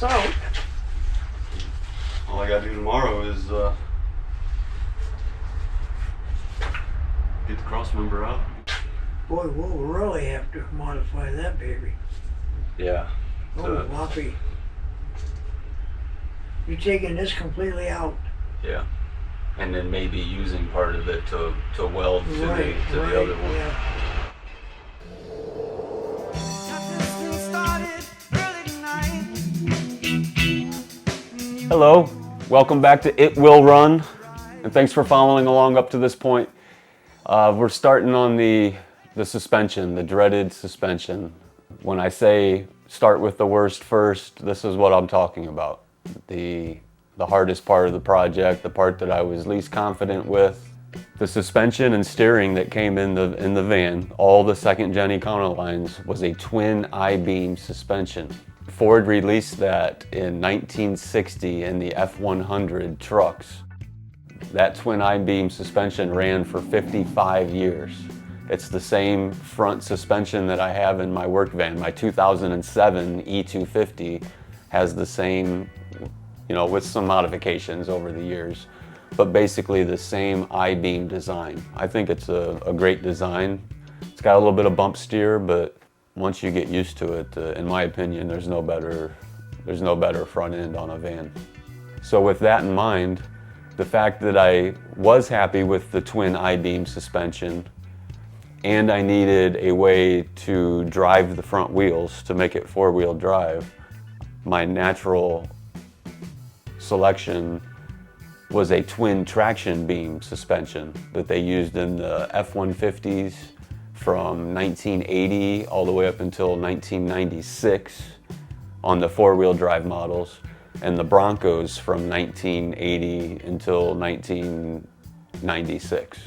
it's out. All I gotta do tomorrow is get the Crossmember out. Boy, we'll really have to modify that baby. Yeah. Oh, Whoppy. You're taking this completely out. Yeah. And then maybe using part of it to weld to Right, the other one. Yeah. Hello, welcome back to It Will Run, and thanks for following along up to this point. We're starting on the suspension, the dreaded suspension. When I say start with the worst first, this is what I'm talking about. The hardest part of the project, the part that I was least confident with. The suspension and steering that came in the van, all the second gen Econolines, was a twin I-beam suspension. Ford released that in 1960 in the F-100 trucks. That twin I-beam suspension ran for 55 years. It's the same front suspension that I have in my work van. My 2007 E-250 has the same, with some modifications over the years, but basically the same I-beam design. I think it's a great design. It's got a little bit of bump steer, but once you get used to it, in my opinion, there's no better front end on a van. So with that in mind, the fact that I was happy with the twin I-beam suspension and I needed a way to drive the front wheels to make it four-wheel drive, my natural selection was a twin traction beam suspension that they used in the F-150s from 1980 all the way up until 1996 on the four-wheel drive models, and the Broncos from 1980 until 1996,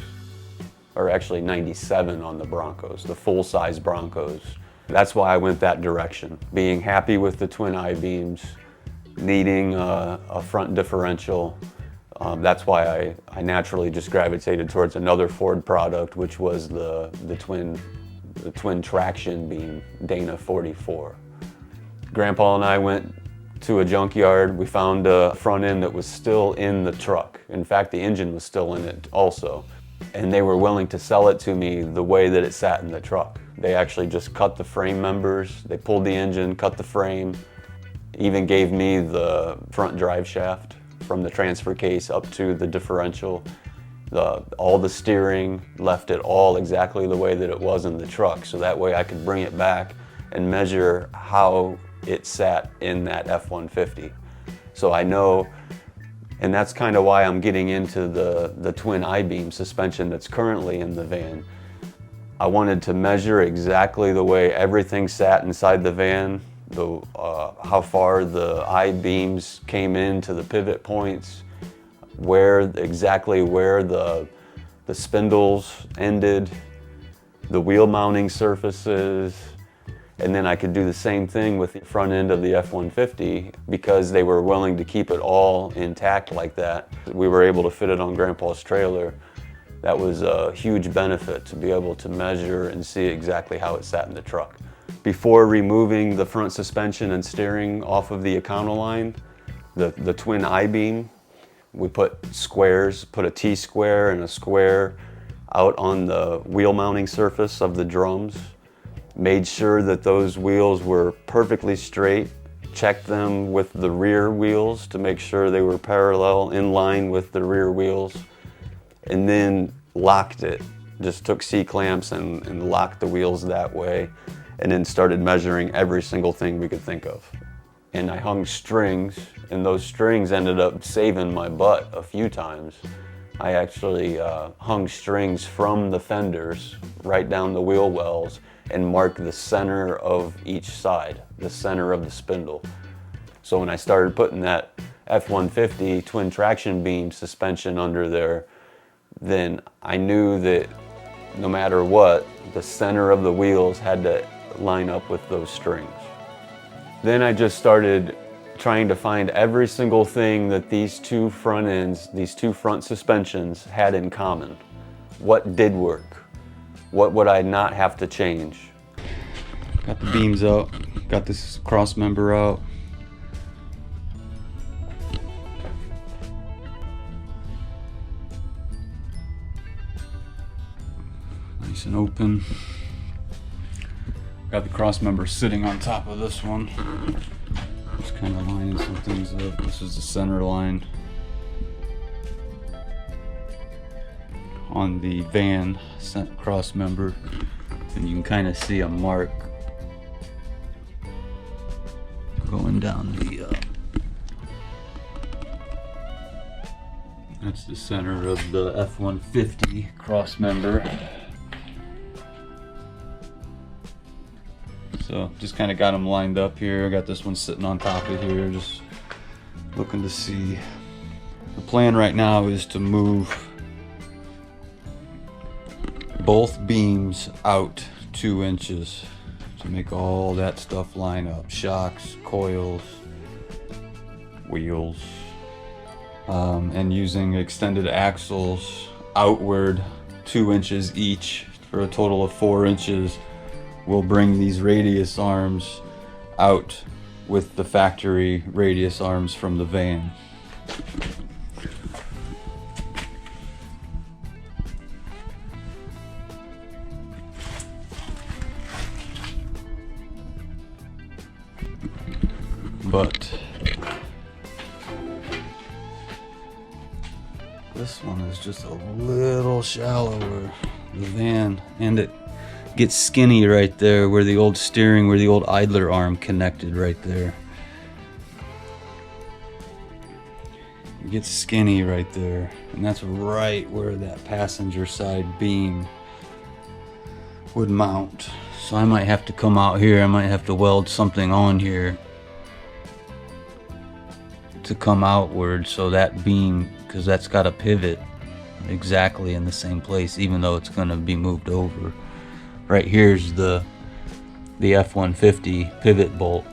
or actually 97 on the Broncos, the full-size Broncos. That's why I went that direction, being happy with the twin I-beams, needing a front differential. That's why I naturally just gravitated towards another Ford product, which was the twin traction beam, Dana 44. Grandpa and I went to a junkyard. We found a front end that was still in the truck. In fact, the engine was still in it also. And they were willing to sell it to me the way that it sat in the truck. They actually just cut the frame members. They pulled the engine, cut the frame, even gave me the front drive shaft from the transfer case up to the differential. All the steering, left it all exactly the way that it was in the truck, so that way I could bring it back and measure how it sat in that F-150. So I know, and that's kind of why I'm getting into the twin I-beam suspension that's currently in the van. I wanted to measure exactly the way everything sat inside the van, how far the I-beams came into the pivot points, exactly where the spindles ended, the wheel mounting surfaces, and then I could do the same thing with the front end of the F-150 because they were willing to keep it all intact like that. We were able to fit it on Grandpa's trailer. That was a huge benefit to be able to measure and see exactly how it sat in the truck. Before removing the front suspension and steering off of the Econoline, the twin I-beam, we put squares, put a T-square and a square out on the wheel mounting surface of the drums, made sure that those wheels were perfectly straight, checked them with the rear wheels to make sure they were parallel, in line with the rear wheels, and then locked it. Just took C-clamps and locked the wheels that way, and then started measuring every single thing we could think of. And I hung strings, and those strings ended up saving my butt a few times. I actually hung strings from the fenders right down the wheel wells and marked the center of each side, the center of the spindle. So when I started putting that F-150 twin traction beam suspension under there, then I knew that no matter what, the center of the wheels had to line up with those strings. Then I just started trying to find every single thing that these two front ends, these two front suspensions had in common. What did work? What would I not have to change? Got the beams out, got this cross member out. and open. Got the cross member sitting on top of this one. Just kind of lining some things up. This is the center line on the van cross member, and you can kind of see a mark going down the that's the center of the F-150 cross member. So just kind of got them lined up here. I got this one sitting on top of here, just looking to see. The plan right now is to move both beams out 2 inches to make all that stuff line up. Shocks, coils, wheels, and using extended axles outward 2 inches each for a total of 4 inches. We'll bring these radius arms out with the factory radius arms from the van. But this one is just a little shallower, the van, and it gets skinny right there where the old steering, where the old idler arm connected right there. It gets skinny right there, and that's right where that passenger side beam would mount. So I might have to come out here, I might have to weld something on here to come outward, so that beam, because that's got to pivot exactly in the same place, even though it's going to be moved over. Right here's the F-150 pivot bolt.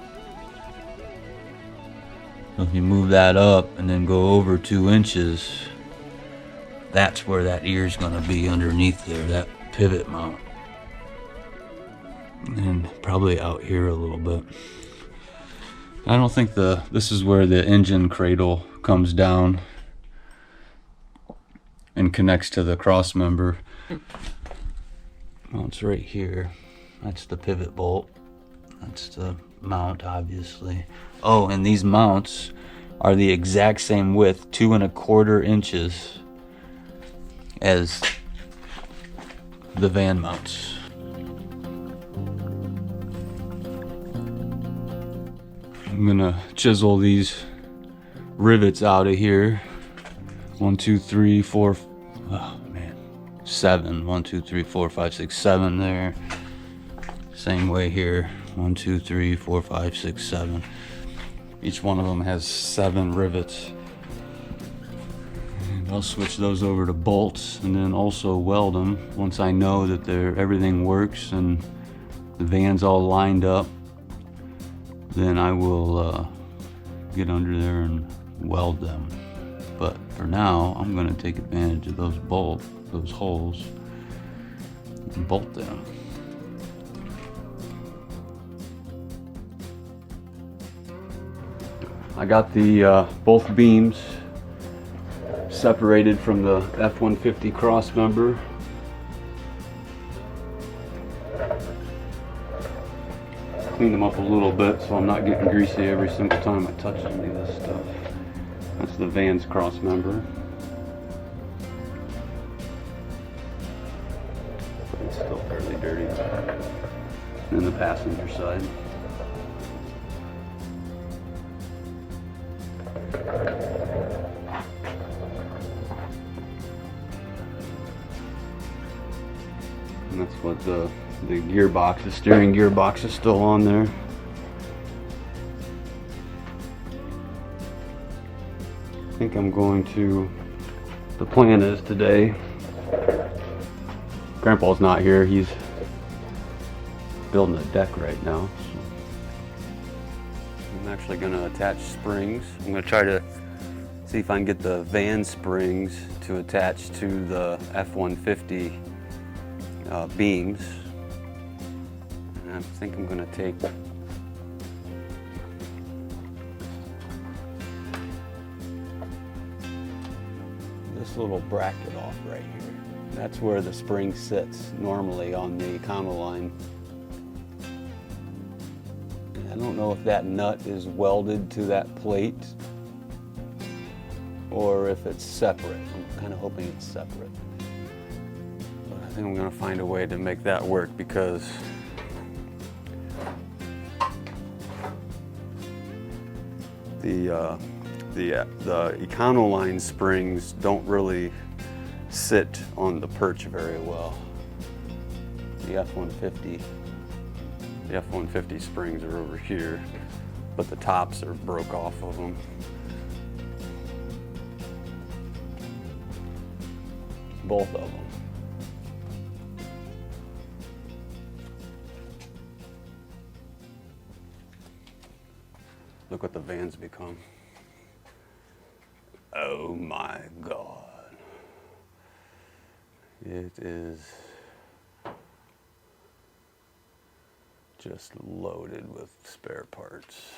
So if you move that up and then go over 2 inches, that's where that ear is going to be underneath there, that pivot mount. And probably out here a little bit. I don't think this is where the engine cradle comes down and connects to the cross member. Well, it's right here. That's the pivot bolt. That's the mount, obviously. Oh, and these mounts are the exact same width, 2 1/4 inches, as the van mounts. I'm gonna chisel these rivets out of here. 1, 2, 3, 4. Oh man, 7. 1, 2, 3, 4, 5, 6, 7 there. Same way here. 1, 2, 3, 4, 5, 6, 7. Each one of them has 7 rivets. And I'll switch those over to bolts and then also weld them once I know that everything works and the van's all lined up. Then I will get under there and weld them. But for now, I'm going to take advantage of those holes, and bolt them. I got the both beams separated from the F-150 cross member. Clean them up a little bit so I'm not getting greasy every single time I touch any of this stuff. That's the van's cross member. It's still fairly dirty. And then the passenger side. And that's what the gearbox, the steering gearbox is still on there. I think I'm going to, the plan is today, Grandpa's not here, he's building a deck right now. So I'm actually going to attach springs. I'm going to try to see if I can get the van springs to attach to the F-150 beams. And I think I'm going to take this little bracket off right here. That's where the spring sits normally on the Econoline. I don't know if that nut is welded to that plate or if it's separate. I'm kind of hoping it's separate. But I think I'm going to find a way to make that work because the Econoline springs don't really sit on the perch very well. The F-150 springs are over here, but the tops are broke off of them. Both of them. Look what the van's become. Oh my God. It is just loaded with spare parts.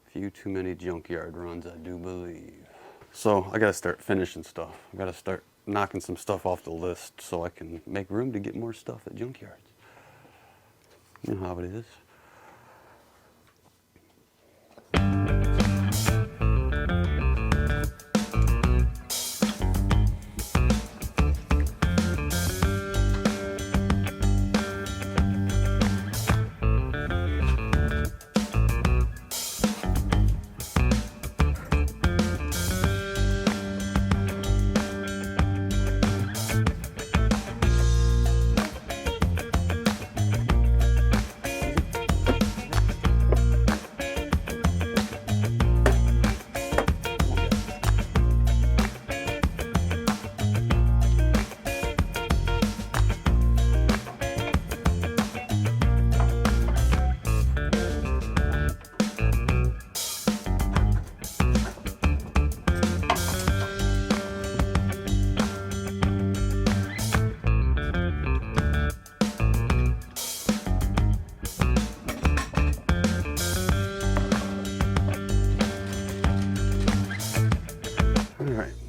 A few too many junkyard runs, I do believe. So I gotta start finishing stuff. I gotta start knocking some stuff off the list so I can make room to get more stuff at junkyards. You know how it is.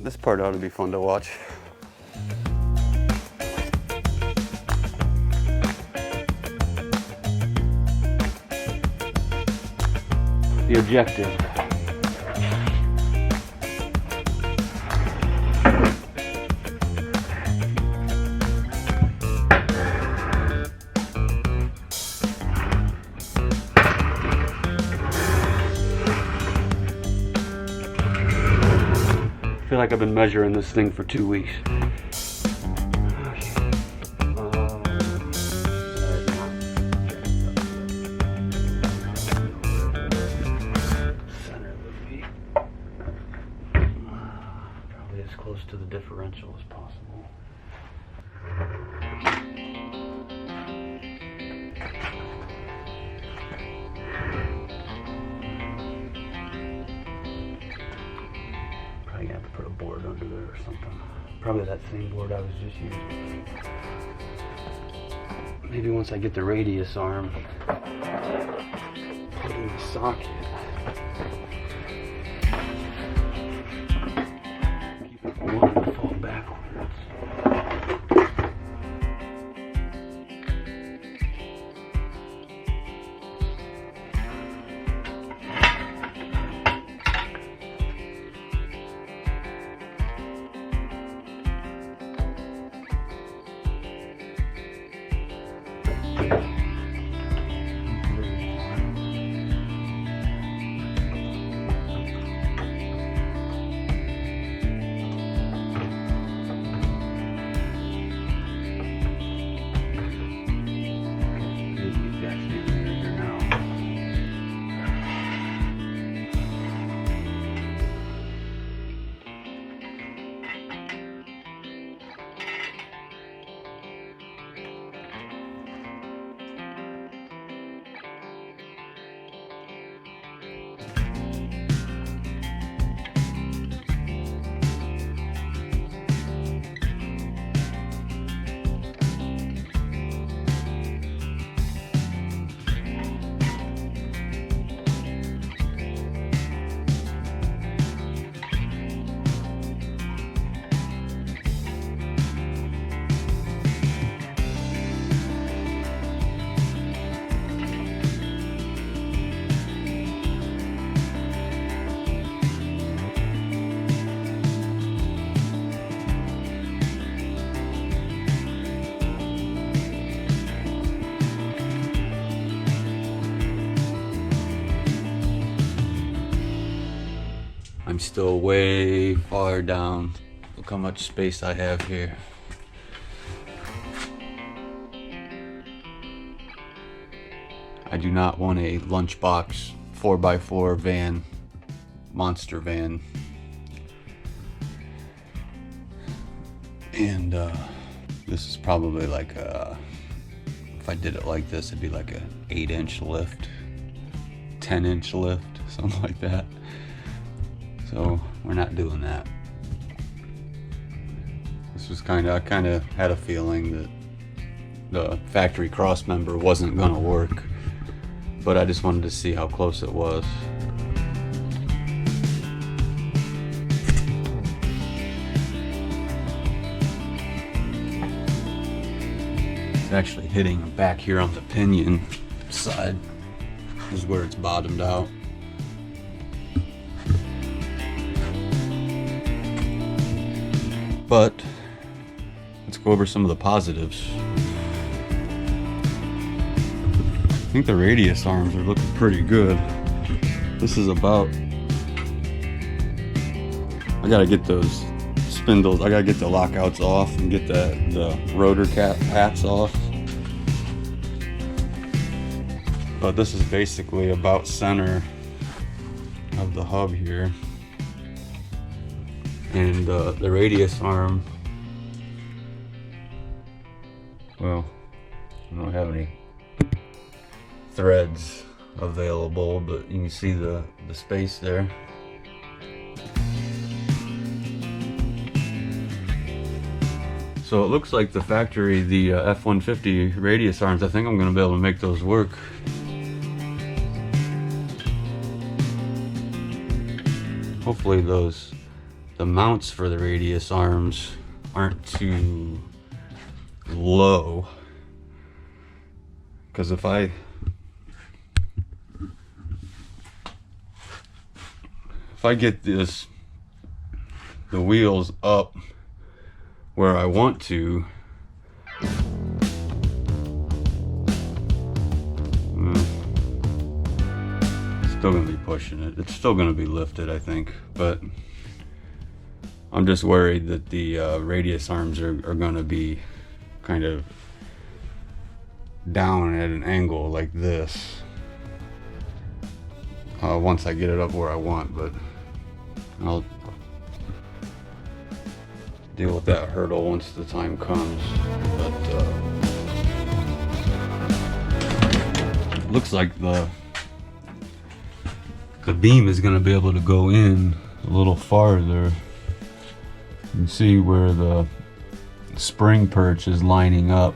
This part ought to be fun to watch. The objective. I feel like I've been measuring this thing for 2 weeks. Center would be probably as close to the differential as possible. Probably gonna have to put a board under there or something. Probably that same board I was just using. Maybe once I get the radius arm put in the socket. Keep it from wanting to fall backwards. I'm still way far down. Look how much space I have here. I do not want a lunchbox 4x4 van, monster van. And this is probably like a, if I did it like this, it'd be like a 8-inch lift, 10-inch lift, something like that. So we're not doing that. This was I kind of had a feeling that the factory Crossmember wasn't gonna work, but I just wanted to see how close it was. It's actually hitting back here on the pinion side. This is where it's bottomed out. But let's go over some of the positives. I think the radius arms are looking pretty good. This is about, I gotta get those spindles, I gotta get the lockouts off and get the rotor caps off. But this is basically about center of the hub here. And the radius arm, well, I don't have any threads available, but you can see the space there. So it looks like the factory, the F-150 radius arms, I think I'm going to be able to make those work. Hopefully the mounts for the radius arms aren't too low, because if I get the wheels up where I want to, still gonna be pushing it. It's still gonna be lifted, I think, but I'm just worried that the radius arms are gonna be kind of down at an angle like this once I get it up where I want, but I'll deal with that hurdle once the time comes. But looks like the beam is going to be able to go in a little farther. You can see where the spring perch is lining up,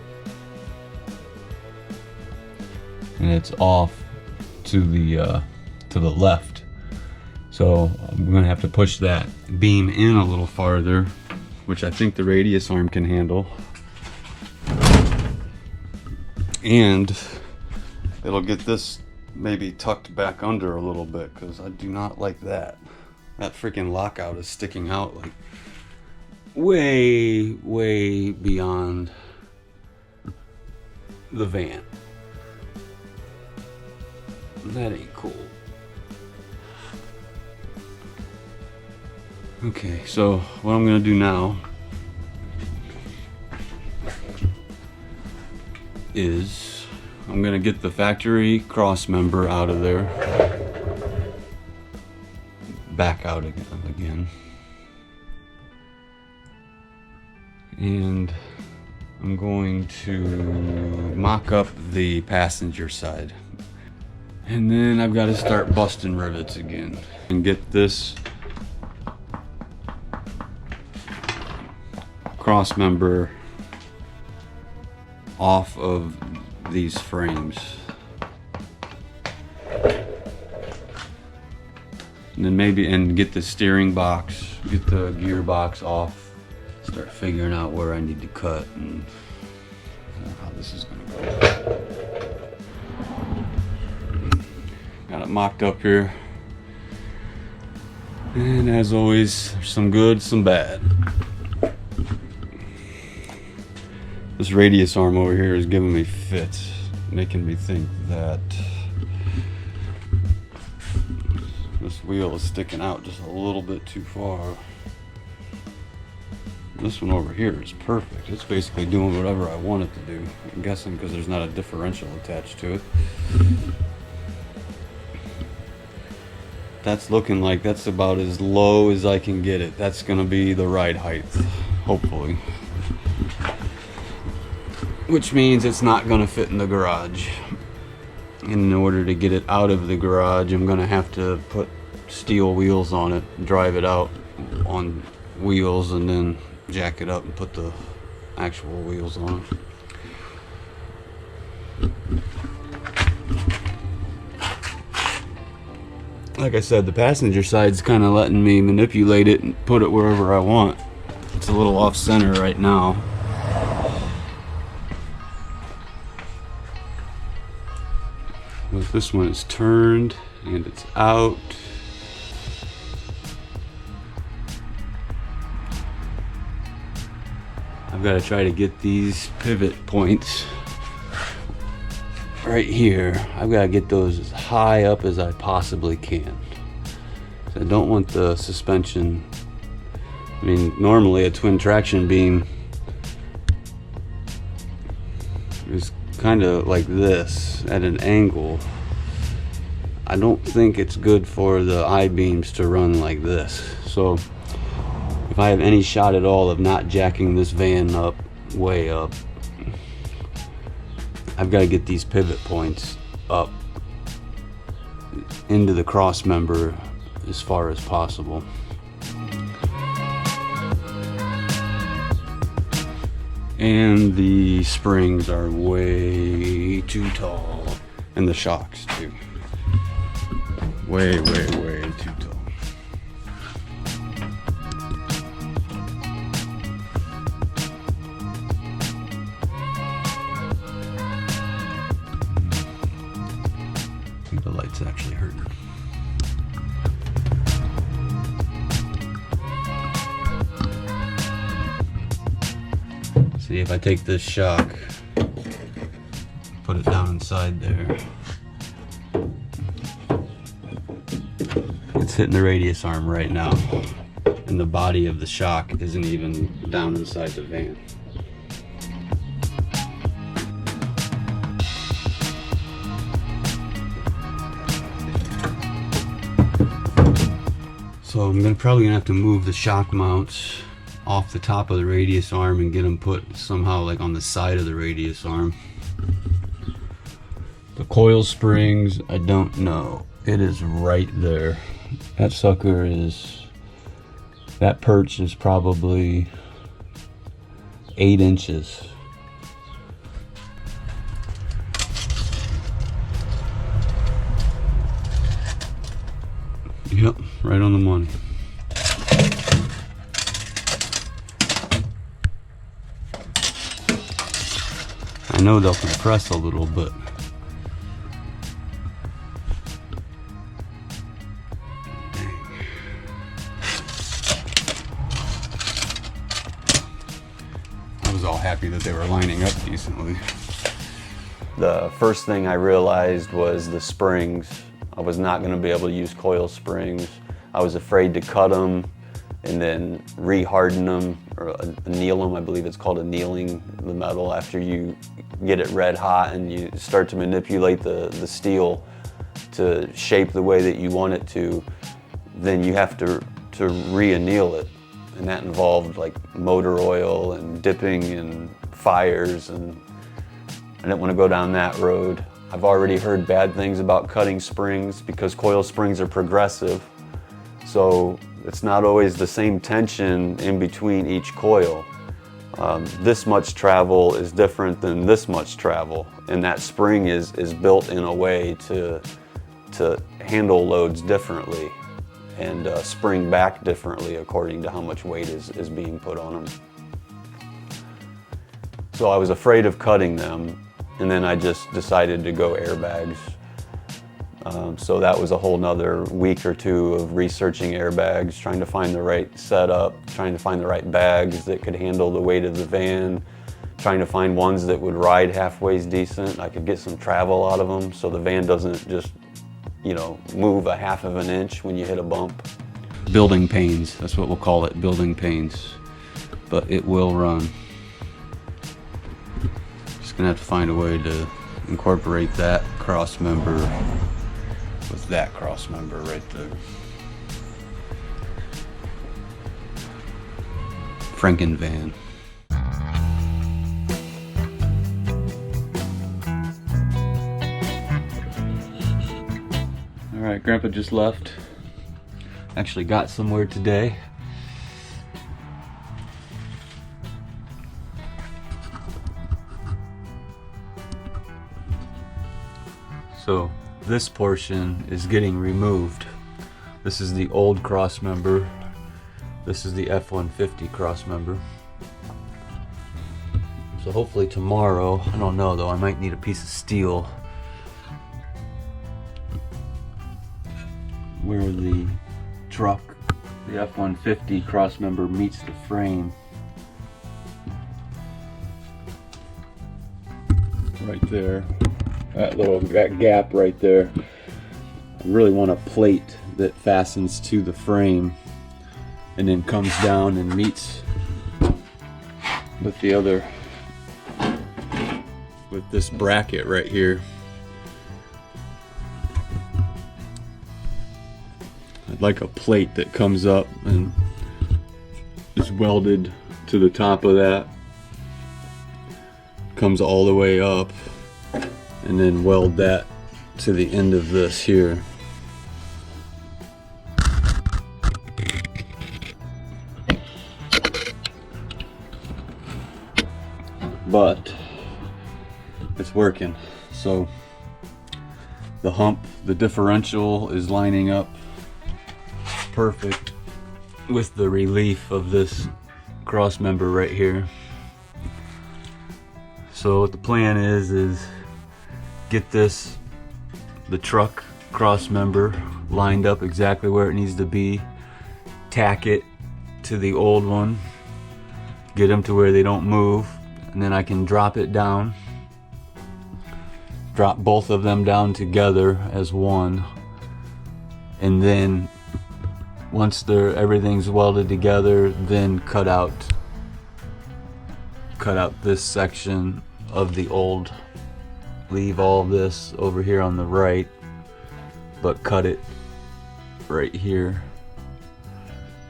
and it's off to the left. So I'm going to have to push that beam in a little farther, which I think the radius arm can handle. And it'll get this maybe tucked back under a little bit, because I do not like that. That freaking lockout is sticking out like way beyond the van. That ain't cool. Okay, so what I'm gonna do now is I'm gonna get the factory Crossmember out of there, back out again, and I'm going to mock up the passenger side, and then I've got to start busting rivets again and get this Crossmember off of these frames, and then maybe get the steering box, get the gearbox off, start figuring out where I need to cut and how this is gonna go. Got it mocked up here, and as always, there's some good, some bad. This radius arm over here is giving me fits, making me think that This wheel is sticking out just a little bit too far. This one over here is perfect. It's basically doing whatever I want it to do. I'm guessing because there's not a differential attached to it. That's looking like that's about as low as I can get it. That's gonna be the ride height, hopefully. Which means it's not gonna fit in the garage. In order to get it out of the garage, I'm gonna have to put steel wheels on it, drive it out on wheels, and then jack it up and put the actual wheels on it. Like I said, the passenger side's kind of letting me manipulate it and put it wherever I want. It's a little off center right now. With this one, it's turned and it's out. I've got to try to get these pivot points right here. I've got to get those as high up as I possibly can. So I don't want the suspension. I mean, normally a twin traction beam is kind of like this at an angle. I don't think it's good for the I-beams to run like this. So if I have any shot at all of not jacking this van up, way up, I've got to get these pivot points up into the cross member as far as possible. And the springs are way too tall. And the shocks too. Way, way, way too tall. I think the light's actually hurting. See, if I take this shock, put it down inside there, it's hitting the radius arm right now, and the body of the shock isn't even down inside the van. So I'm probably gonna have to move the shock mounts off the top of the radius arm and get them put somehow like on the side of the radius arm. The coil springs, I don't know. It is right there. That sucker is, that perch is probably 8 inches. Yep, right on the money. I know they'll compress a little bit. I was all happy that they were lining up decently. The first thing I realized was the springs. I was not going to be able to use coil springs. I was afraid to cut them and then re-harden them or anneal them. I believe it's called annealing the metal after you get it red hot and you start to manipulate the steel to shape the way that you want it to. Then you have to re-anneal it, and that involved like motor oil and dipping and fires, and I didn't want to go down that road. I've already heard bad things about cutting springs because coil springs are progressive, so it's not always the same tension in between each coil. This much travel is different than this much travel, and that spring is built in a way to handle loads differently and spring back differently according to how much weight is being put on them. So I was afraid of cutting them, and then I just decided to go airbags. So that was a whole nother week or two of researching airbags, trying to find the right setup, trying to find the right bags that could handle the weight of the van, trying to find ones that would ride halfway decent. I could get some travel out of them so the van doesn't just you know, move a half of an inch when you hit a bump. Building pains, that's what we'll call it, building pains. But it will run. Just gonna have to find a way to incorporate that cross member with that cross member right there. Frankenvan. All right, Grandpa just left. Actually got somewhere today. So this portion is getting removed. This is the old cross member. This is the F-150 cross member. So hopefully tomorrow, I don't know though, I might need a piece of steel where the truck, the F-150 cross member meets the frame. Right there. That gap right there. I really want a plate that fastens to the frame and then comes down and meets with the other, with this bracket right here. I'd like a plate that comes up and is welded to the top of that, comes all the way up, and then weld that to the end of this here. But it's working. So the hump, the differential is lining up perfect with the relief of this cross member right here. So what the plan is get this, the truck cross member, lined up exactly where it needs to be, tack it to the old one, get them to where they don't move, and then I can drop it down, drop both of them down together as one, and then once everything's welded together, then cut out this section of the old, leave all this over here on the right, but cut it right here.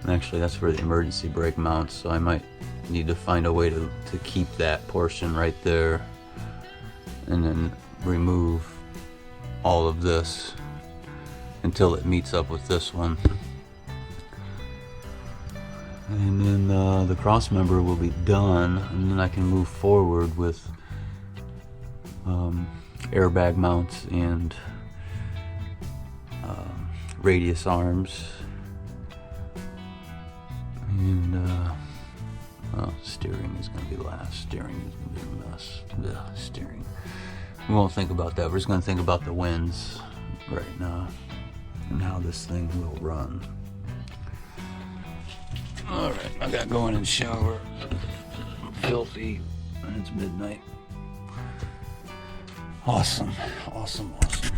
And actually that's where the emergency brake mounts, so I might need to find a way to keep that portion right there and then remove all of this until it meets up with this one. And then the cross member will be done, and then I can move forward with airbag mounts and radius arms, and steering is going to be last. Steering is going to be a mess. Ugh, steering. We won't think about that. We're just going to think about the winds right now and how this thing will run. Alright, I gotta go in and shower. I'm filthy, and it's midnight. Awesome, awesome, awesome.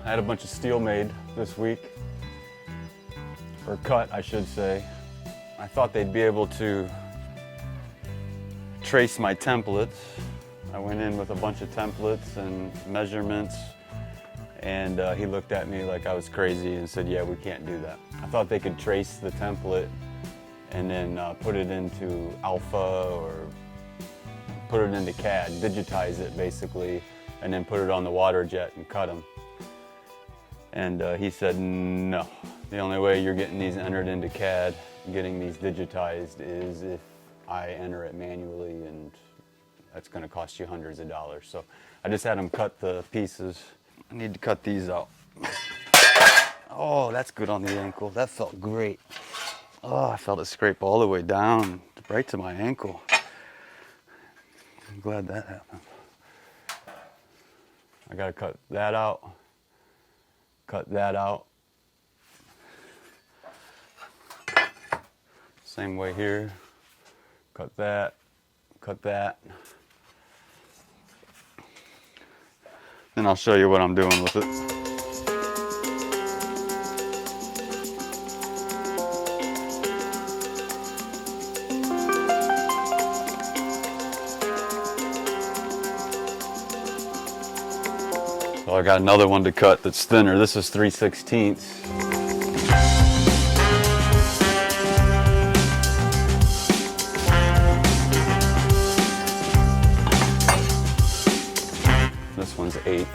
I had a bunch of steel made this week, or cut, I should say. I thought they'd be able to trace my templates. I went in with a bunch of templates and measurements, and he looked at me like I was crazy and said, yeah, we can't do that. I thought they could trace the template and then put it into Alpha or put it into CAD, digitize it basically, and then put it on the water jet and cut them. And he said, no, the only way you're getting these entered into CAD, getting these digitized, is if I enter it manually, and that's going to cost you hundreds of dollars. So I just had him cut the pieces. I need to cut these out. Oh, that's good on the ankle. That felt great. Oh, I felt it scrape all the way down, right to my ankle. I'm glad that happened. I gotta cut that out, cut that out. Same way here, cut that, cut that. Then I'll show you what I'm doing with it. So I got another one to cut that's thinner. This is 3/16. This one's 1/8.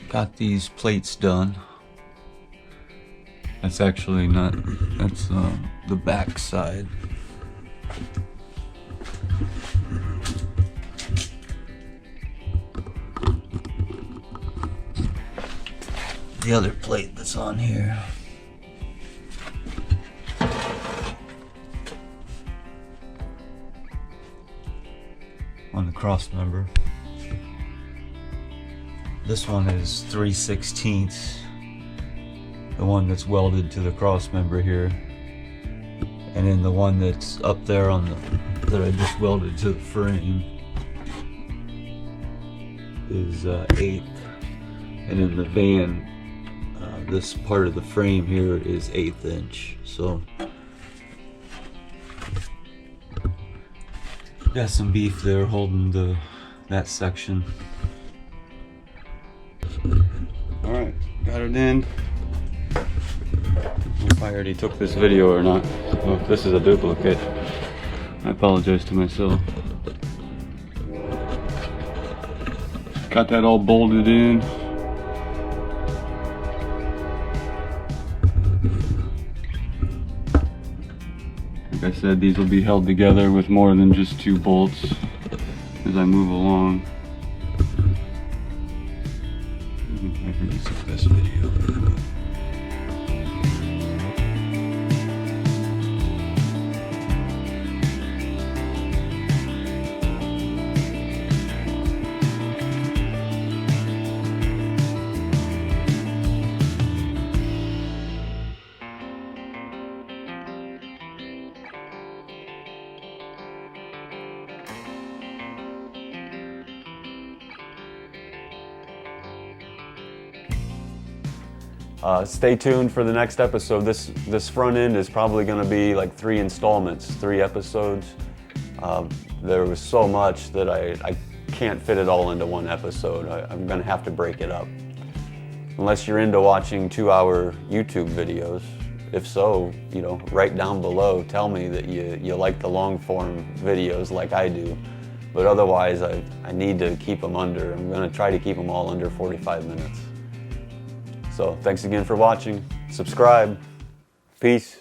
Got these plates done. That's actually not, that's the back side. The other plate that's on here. On the Crossmember. This one is 3/16, the one that's welded to the Crossmember here, and then the one that's up there on the that I just welded to the frame is 1/8, and in the van, this part of the frame here is 1/8 inch. So got some beef there holding that section. Alright, got it in. I don't know if I already took this video or not. Oh, this is a duplicate. I apologize to myself. Got that all bolted in. Like I said, these will be held together with more than just 2 bolts as I move along. I think this is the best video. Stay tuned for the next episode. This front end is probably going to be like 3 installments, 3 episodes. There was so much that I can't fit it all into one episode. I'm going to have to break it up. Unless you're into watching 2-hour YouTube videos. If so, you know, write down below, tell me that you like the long form videos like I do. But otherwise, I need to keep them under. I'm going to try to keep them all under 45 minutes. So thanks again for watching. Subscribe. Peace.